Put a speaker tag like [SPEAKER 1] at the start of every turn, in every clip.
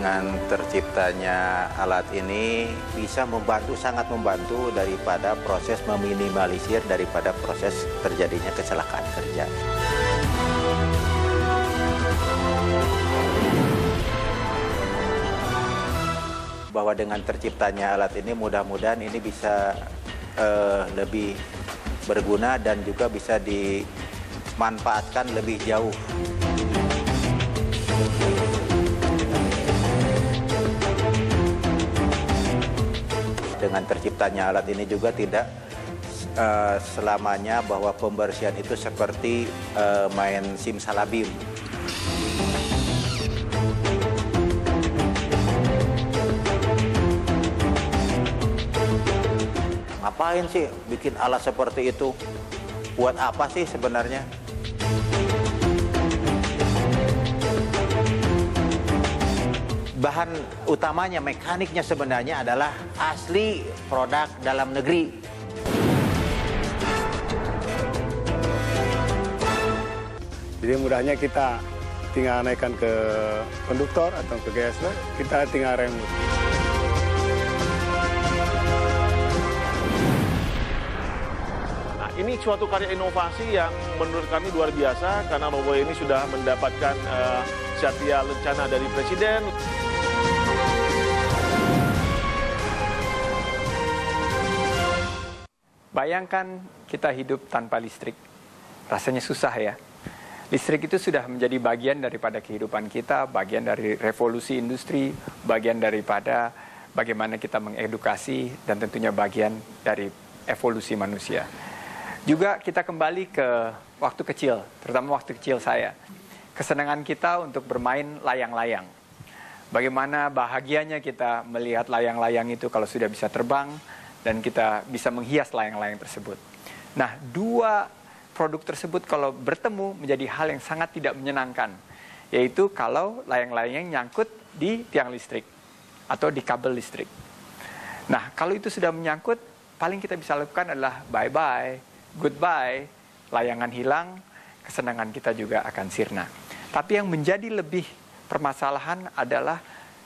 [SPEAKER 1] Dengan terciptanya alat ini bisa membantu, sangat membantu daripada proses meminimalisir daripada proses terjadinya kecelakaan kerja. Bahwa dengan terciptanya alat ini mudah-mudahan ini bisa lebih berguna dan juga bisa dimanfaatkan lebih jauh. Dengan terciptanya alat ini juga tidak selamanya bahwa pembersihan itu seperti main simsalabim. Ngapain sih bikin alat seperti itu? Buat apa sih sebenarnya? Bahan utamanya, mekaniknya sebenarnya adalah asli produk dalam negeri.
[SPEAKER 2] Jadi mudahnya kita tinggal naikkan ke konduktor atau ke GSW, kita tinggal remote.
[SPEAKER 3] Nah, ini suatu karya inovasi yang menurut kami luar biasa karena robot ini sudah mendapatkan Satya Lencana dari Presiden.
[SPEAKER 4] Bayangkan kita hidup tanpa listrik. Rasanya susah ya. Listrik itu sudah menjadi bagian daripada kehidupan kita, bagian dari revolusi industri, bagian daripada bagaimana kita mengedukasi, dan tentunya bagian dari evolusi manusia. Juga kita kembali ke waktu kecil, terutama waktu kecil saya. Kesenangan kita untuk bermain layang-layang. Bagaimana bahagianya kita melihat layang-layang itu kalau sudah bisa terbang, dan kita bisa menghias layang-layang tersebut. Nah, dua produk tersebut kalau bertemu menjadi hal yang sangat tidak menyenangkan, yaitu kalau layang-layang nyangkut di tiang listrik atau di kabel listrik. Nah, kalau itu sudah menyangkut, paling kita bisa lakukan adalah bye-bye, goodbye, layangan hilang, kesenangan kita juga akan sirna. Tapi yang menjadi lebih permasalahan adalah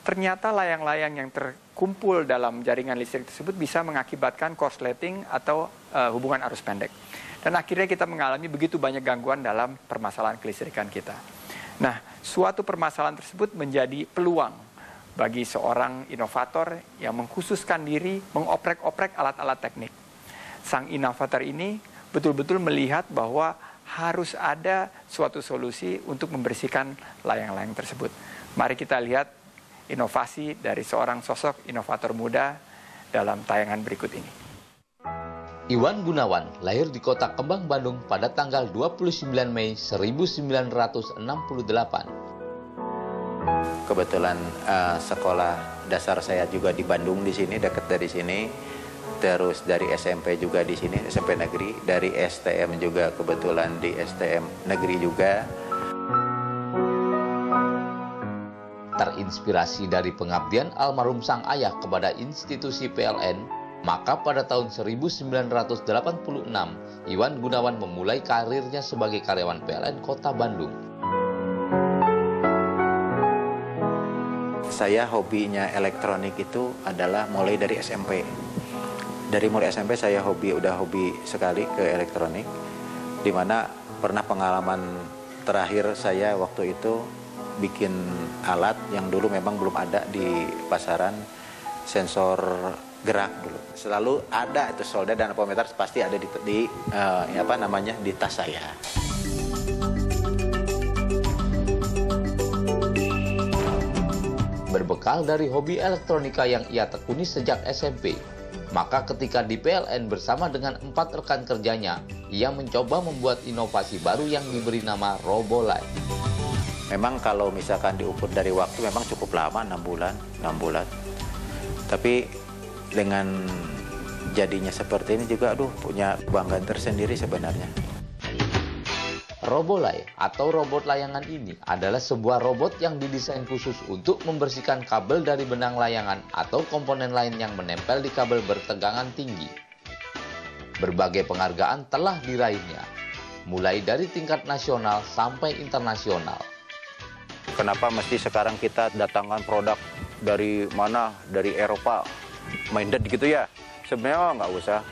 [SPEAKER 4] ternyata layang-layang yang terkumpul dalam jaringan listrik tersebut bisa mengakibatkan korsleting atau hubungan arus pendek. Dan akhirnya kita mengalami begitu banyak gangguan dalam permasalahan kelistrikan kita. Nah, suatu permasalahan tersebut menjadi peluang bagi seorang inovator yang mengkhususkan diri mengoprek-oprek alat-alat teknik. Sang inovator ini betul-betul melihat bahwa harus ada suatu solusi untuk membersihkan layang-layang tersebut. Mari kita lihat inovasi dari seorang sosok inovator muda dalam tayangan berikut ini.
[SPEAKER 5] Iwan Gunawan lahir di kota Kembang, Bandung pada tanggal 29 Mei 1968.
[SPEAKER 1] Kebetulan sekolah dasar saya juga di Bandung, di sini, dekat dari sini. Terus dari SMP juga di sini, SMP negeri. Dari STM juga kebetulan di STM negeri juga.
[SPEAKER 5] Terinspirasi dari pengabdian almarhum sang ayah kepada institusi PLN, maka pada tahun 1986, Iwan Gunawan memulai karirnya sebagai karyawan PLN Kota Bandung.
[SPEAKER 1] Saya hobinya elektronik itu adalah mulai dari SMP. Dari mulai SMP saya udah hobi sekali ke elektronik, di mana pernah pengalaman terakhir saya waktu itu bikin alat yang dulu memang belum ada di pasaran, sensor gerak dulu. Selalu ada itu solder dan ampometer pasti ada di tas saya.
[SPEAKER 5] Berbekal dari hobi elektronika yang ia tekuni sejak SMP, maka ketika di PLN bersama dengan 4 rekan kerjanya, ia mencoba membuat inovasi baru yang diberi nama Robolay.
[SPEAKER 1] Memang kalau misalkan diukur dari waktu memang cukup lama, 6 bulan. Tapi dengan jadinya seperti ini juga punya kebanggaan tersendiri sebenarnya.
[SPEAKER 5] Robolay atau robot layangan ini adalah sebuah robot yang didesain khusus untuk membersihkan kabel dari benang layangan atau komponen lain yang menempel di kabel bertegangan tinggi. Berbagai penghargaan telah diraihnya, mulai dari tingkat nasional sampai internasional.
[SPEAKER 1] Kenapa mesti sekarang kita datangkan produk dari mana, dari Eropa, minded gitu ya? Sebenarnya nggak usah.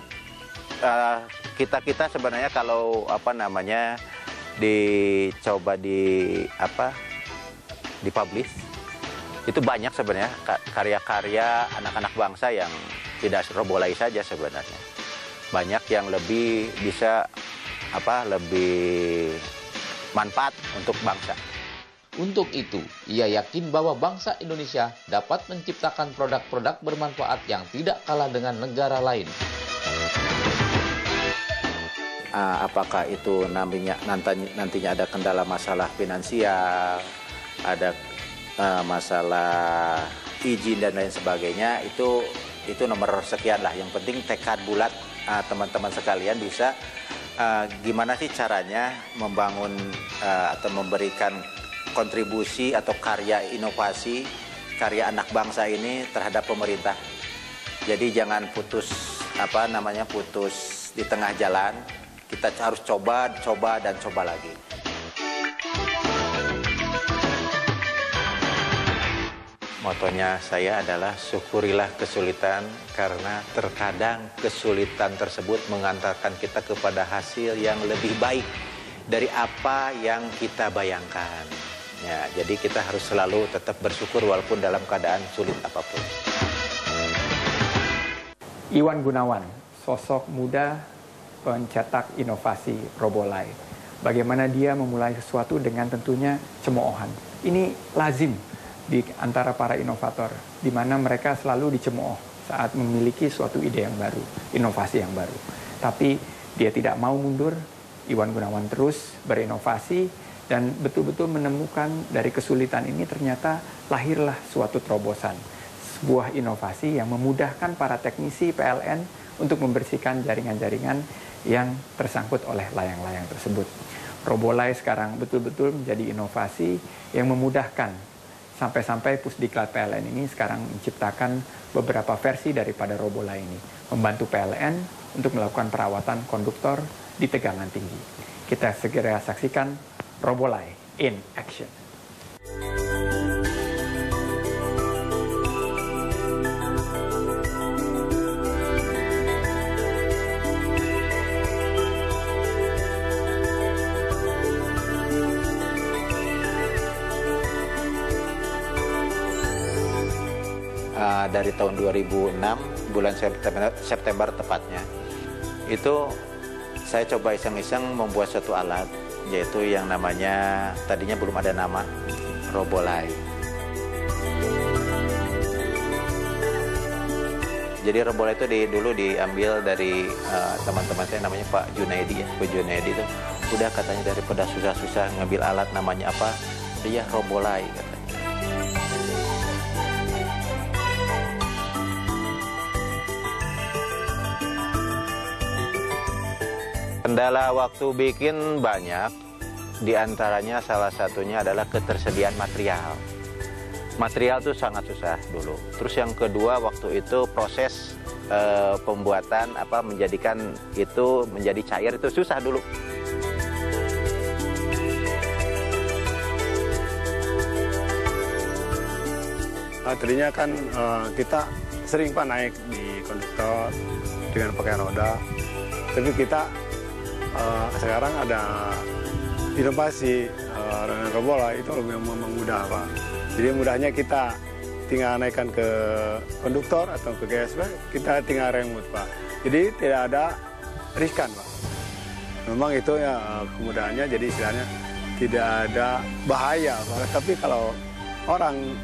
[SPEAKER 1] Kita sebenarnya kalau dicoba dipublish, itu banyak sebenarnya karya-karya anak-anak bangsa yang tidak Robolai saja sebenarnya. Banyak yang lebih bisa lebih manfaat untuk bangsa.
[SPEAKER 5] Untuk itu, ia yakin bahwa bangsa Indonesia dapat menciptakan produk-produk bermanfaat yang tidak kalah dengan negara lain.
[SPEAKER 1] Apakah itu nantinya ada kendala masalah finansial, ada masalah izin dan lain sebagainya, itu nomor sekian lah. Yang penting tekad bulat teman-teman sekalian bisa gimana sih caranya membangun atau memberikan kontribusi atau karya inovasi, karya anak bangsa ini terhadap pemerintah. Jadi jangan putus di tengah jalan. Kita harus coba dan coba lagi. Motonya saya adalah syukurilah kesulitan, karena terkadang kesulitan tersebut mengantarkan kita kepada hasil yang lebih baik dari apa yang kita bayangkan. Ya, jadi kita harus selalu tetap bersyukur walaupun dalam keadaan sulit apapun.
[SPEAKER 4] Iwan Gunawan, sosok muda pencetak inovasi Robolai. Bagaimana dia memulai sesuatu dengan tentunya cemoohan. Ini lazim di antara para inovator, di mana mereka selalu dicemooh saat memiliki suatu ide yang baru, inovasi yang baru. Tapi dia tidak mau mundur. Iwan Gunawan terus berinovasi dan betul-betul menemukan dari kesulitan ini ternyata lahirlah suatu terobosan. Sebuah inovasi yang memudahkan para teknisi PLN untuk membersihkan jaringan-jaringan yang tersangkut oleh layang-layang tersebut. Robolai sekarang betul-betul menjadi inovasi yang memudahkan. Sampai-sampai Pusdiklat PLN ini sekarang menciptakan beberapa versi daripada Robolai ini. Membantu PLN untuk melakukan perawatan konduktor di tegangan tinggi. Kita segera saksikan Robolai in action.
[SPEAKER 1] Dari tahun 2006, bulan September tepatnya, itu saya coba iseng-iseng membuat suatu alat, yaitu yang namanya, tadinya belum ada nama, Robolai. Jadi Robolai itu dulu diambil dari teman-teman saya, namanya Pak Junaidi ya. Pak Junaidi itu udah katanya daripada susah-susah ngambil alat namanya apa, iya Robolai katanya. Kendala waktu bikin banyak, diantaranya salah satunya adalah ketersediaan material. Material itu sangat susah dulu. Terus yang kedua waktu itu proses pembuatan menjadikan itu menjadi cair itu susah dulu.
[SPEAKER 2] Tadinya kan kita sering naik di konduktor dengan pakai roda, tapi kita sekarang ada inovasi dengan Robolai itu lebih mudah Pak. Jadi mudahnya kita tinggal naikkan ke konduktor atau ke GSW, kita tinggal remote Pak. Jadi tidak ada riskan Pak. Memang itu ya kemudahannya, jadi istilahnya tidak ada bahaya Pak. Tapi kalau orang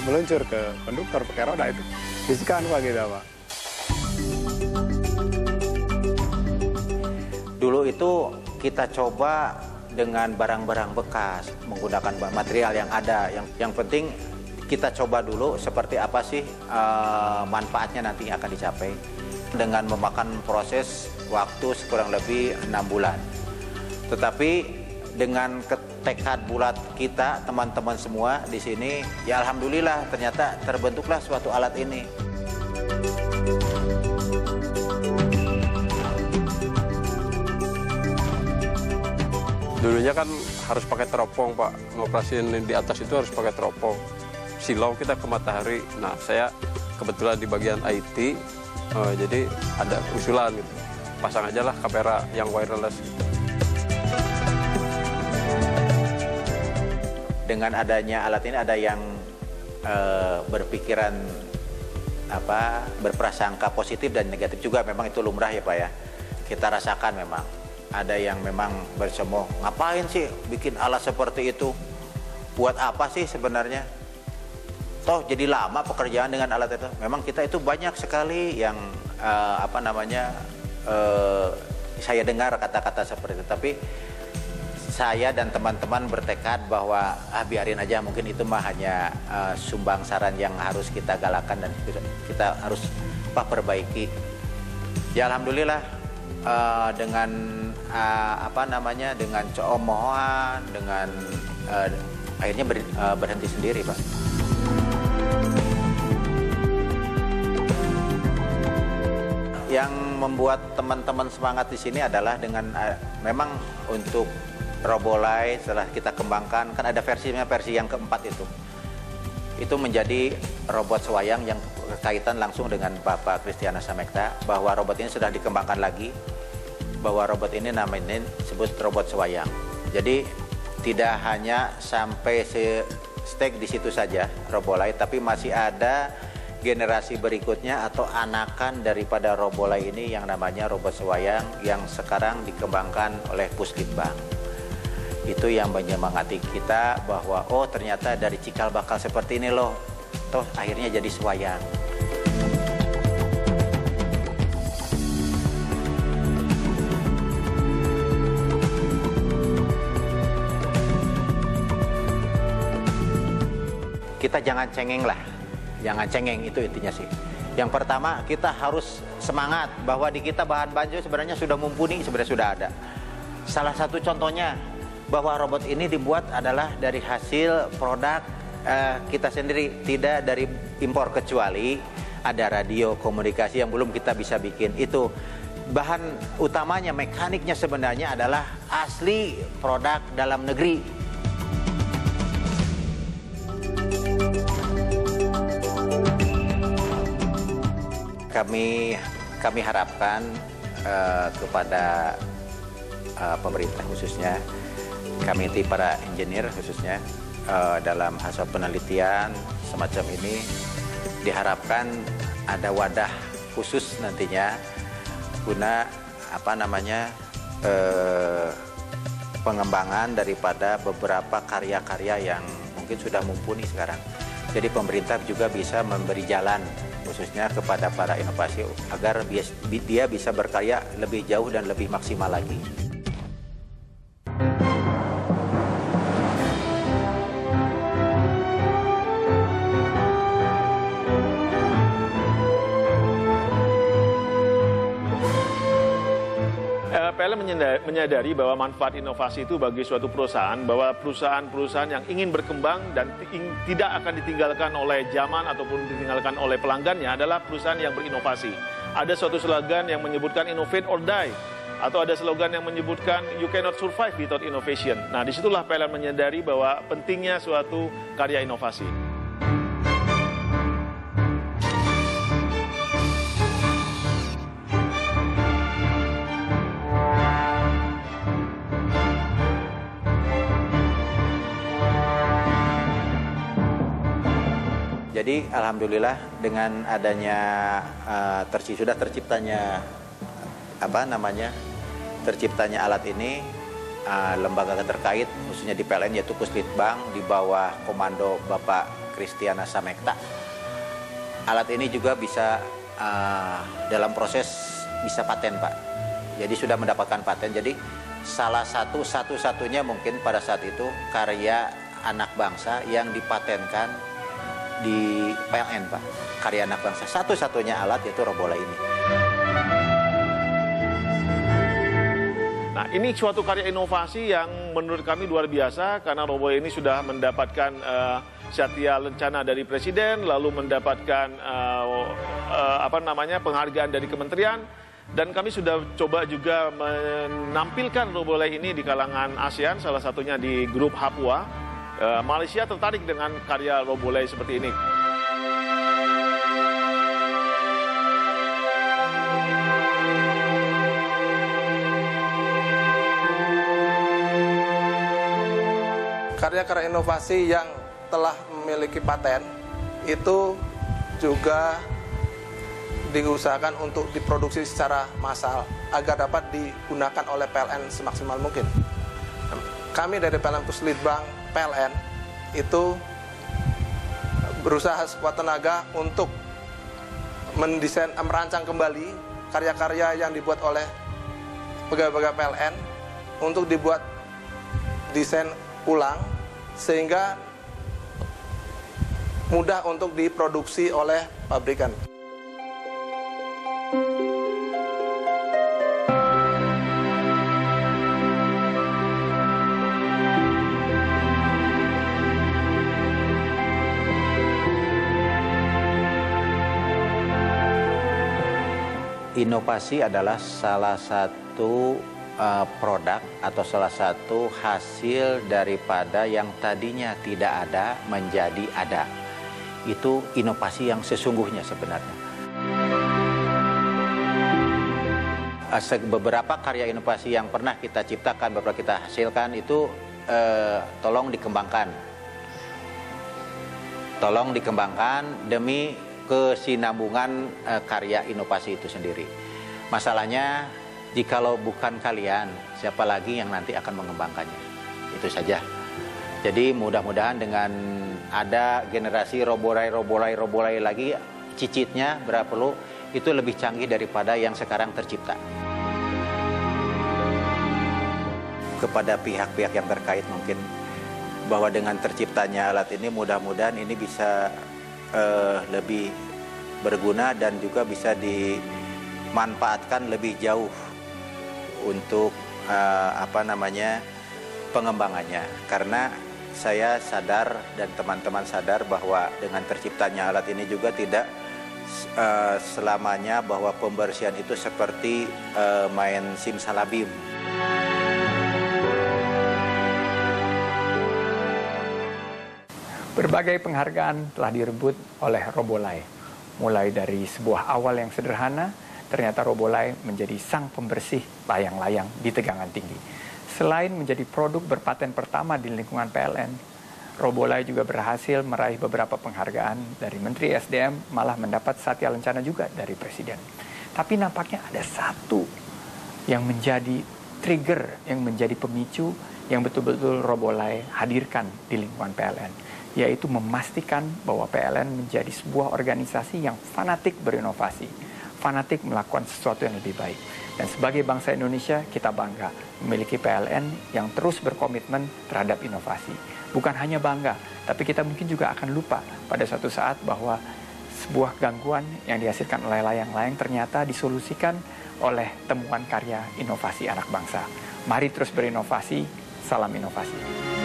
[SPEAKER 2] meluncur ke konduktor pakai roda itu riskan Pak gitu Pak.
[SPEAKER 1] Dulu itu kita coba dengan barang-barang bekas, menggunakan material yang ada. Yang penting kita coba dulu seperti apa sih manfaatnya nanti akan dicapai. Dengan memakan proses waktu kurang lebih 6 bulan. Tetapi dengan tekad bulat kita, teman-teman semua di sini, ya alhamdulillah ternyata terbentuklah suatu alat ini.
[SPEAKER 6] Dulunya kan harus pakai teropong, Pak. Ngoperasiin di atas itu harus pakai teropong. Silau kita ke matahari. Nah, saya kebetulan di bagian IT, jadi ada usulan gitu. Pasang aja lah kamera yang wireless gitu.
[SPEAKER 1] Dengan adanya alat ini ada yang berpikiran berprasangka positif dan negatif juga, memang itu lumrah ya Pak ya. Kita rasakan memang ada yang memang bercemooh, ngapain sih bikin alat seperti itu, buat apa sih sebenarnya, toh jadi lama pekerjaan dengan alat itu. Memang kita itu banyak sekali yang saya dengar kata-kata seperti itu, tapi saya dan teman-teman bertekad bahwa biarin aja, mungkin itu mah hanya sumbang saran yang harus kita galakan dan kita harus perbaiki. Ya alhamdulillah dengan dengan ceomohan, dengan akhirnya berhenti sendiri Pak. Yang membuat teman-teman semangat di sini adalah dengan memang untuk Robolai setelah kita kembangkan, kan ada versi yang keempat itu menjadi robot sewayang yang berkaitan langsung dengan Bapak Kristiana Samekta, bahwa robot ini sudah dikembangkan lagi, bahwa robot ini namanya disebut robot sewayang. Jadi tidak hanya sampai stake di situ saja Robolai, tapi masih ada generasi berikutnya atau anakan daripada Robolai ini yang namanya robot sewayang yang sekarang dikembangkan oleh Puslitbang. Itu yang menyemangati kita bahwa oh ternyata dari cikal bakal seperti ini loh, toh akhirnya jadi sewayang. Kita jangan cengeng lah, jangan cengeng, itu intinya sih. Yang pertama kita harus semangat bahwa di kita bahan baku sebenarnya sudah mumpuni, sebenarnya sudah ada. Salah satu contohnya bahwa robot ini dibuat adalah dari hasil produk kita sendiri, tidak dari impor, kecuali ada radio komunikasi yang belum kita bisa bikin. Itu bahan utamanya, mekaniknya sebenarnya adalah asli produk dalam negeri. Kami harapkan kepada pemerintah khususnya, kami para engineer khususnya dalam hasil penelitian semacam ini, diharapkan ada wadah khusus nantinya guna pengembangan daripada beberapa karya-karya yang mungkin sudah mumpuni sekarang. Jadi pemerintah juga bisa memberi jalan khususnya kepada para inovasi agar dia bisa berkarya lebih jauh dan lebih maksimal lagi.
[SPEAKER 3] PLN menyadari bahwa manfaat inovasi itu bagi suatu perusahaan, bahwa perusahaan-perusahaan yang ingin berkembang dan tidak akan ditinggalkan oleh zaman ataupun ditinggalkan oleh pelanggannya adalah perusahaan yang berinovasi. Ada suatu slogan yang menyebutkan innovate or die, atau ada slogan yang menyebutkan you cannot survive without innovation. Nah, disitulah PLN menyadari bahwa pentingnya suatu karya inovasi.
[SPEAKER 1] Jadi alhamdulillah dengan adanya terciptanya alat ini, lembaga terkait khususnya di PLN yaitu Puslitbang di bawah komando Bapak Kristiana Samekta. Alat ini juga bisa dalam proses bisa paten Pak. Jadi sudah mendapatkan paten. Jadi salah satu-satunya mungkin pada saat itu karya anak bangsa yang dipatenkan di PLN Pak, karya anak bangsa, satu-satunya alat yaitu Robolai ini.
[SPEAKER 3] Nah, ini suatu karya inovasi yang menurut kami luar biasa karena Robolai ini sudah mendapatkan Satya Lencana dari Presiden, lalu mendapatkan penghargaan dari Kementerian, Dan kami sudah coba juga menampilkan Robolei ini di kalangan ASEAN, salah satunya di grup Papua. Malaysia tertarik dengan karya Robolei seperti ini.
[SPEAKER 7] Karya-karya inovasi yang telah memiliki paten itu juga diusahakan untuk diproduksi secara massal agar dapat digunakan oleh PLN semaksimal mungkin. Kami dari PLN Puslitbang PLN itu berusaha sekuat tenaga untuk mendesain, merancang kembali karya-karya yang dibuat oleh pegawai-pegawai PLN untuk dibuat desain ulang sehingga mudah untuk diproduksi oleh pabrikan.
[SPEAKER 1] Inovasi adalah salah satu produk atau salah satu hasil daripada yang tadinya tidak ada menjadi ada. Itu inovasi yang sesungguhnya sebenarnya. Beberapa karya inovasi yang pernah kita ciptakan, beberapa kita hasilkan itu tolong dikembangkan. Tolong dikembangkan demi kesinambungan karya inovasi itu sendiri. Masalahnya, jikalau bukan kalian, siapa lagi yang nanti akan mengembangkannya? Itu saja. Jadi mudah-mudahan dengan ada generasi Robolei lagi, cicitnya berapa perlu, itu lebih canggih daripada yang sekarang tercipta. Kepada pihak-pihak yang terkait mungkin, bahwa dengan terciptanya alat ini mudah-mudahan ini bisa lebih berguna dan juga bisa dimanfaatkan lebih jauh untuk pengembangannya. Karena saya sadar dan teman-teman sadar bahwa dengan terciptanya alat ini juga tidak selamanya bahwa pembersihan itu seperti main simsalabim.
[SPEAKER 4] Berbagai penghargaan telah direbut oleh Robolei. Mulai dari sebuah awal yang sederhana, ternyata Robolei menjadi sang pembersih layang-layang di tegangan tinggi. Selain menjadi produk berpaten pertama di lingkungan PLN, Robolei juga berhasil meraih beberapa penghargaan dari Menteri SDM, malah mendapat Satya Lencana juga dari Presiden. Tapi nampaknya ada satu yang menjadi trigger, yang menjadi pemicu, yang betul-betul Robolei hadirkan di lingkungan PLN, yaitu memastikan bahwa PLN menjadi sebuah organisasi yang fanatik berinovasi, fanatik melakukan sesuatu yang lebih baik. Dan sebagai bangsa Indonesia, kita bangga memiliki PLN yang terus berkomitmen terhadap inovasi. Bukan hanya bangga, tapi kita mungkin juga akan lupa pada suatu saat bahwa sebuah gangguan yang dihasilkan oleh layang-layang ternyata disolusikan oleh temuan karya inovasi anak bangsa. Mari terus berinovasi, salam inovasi.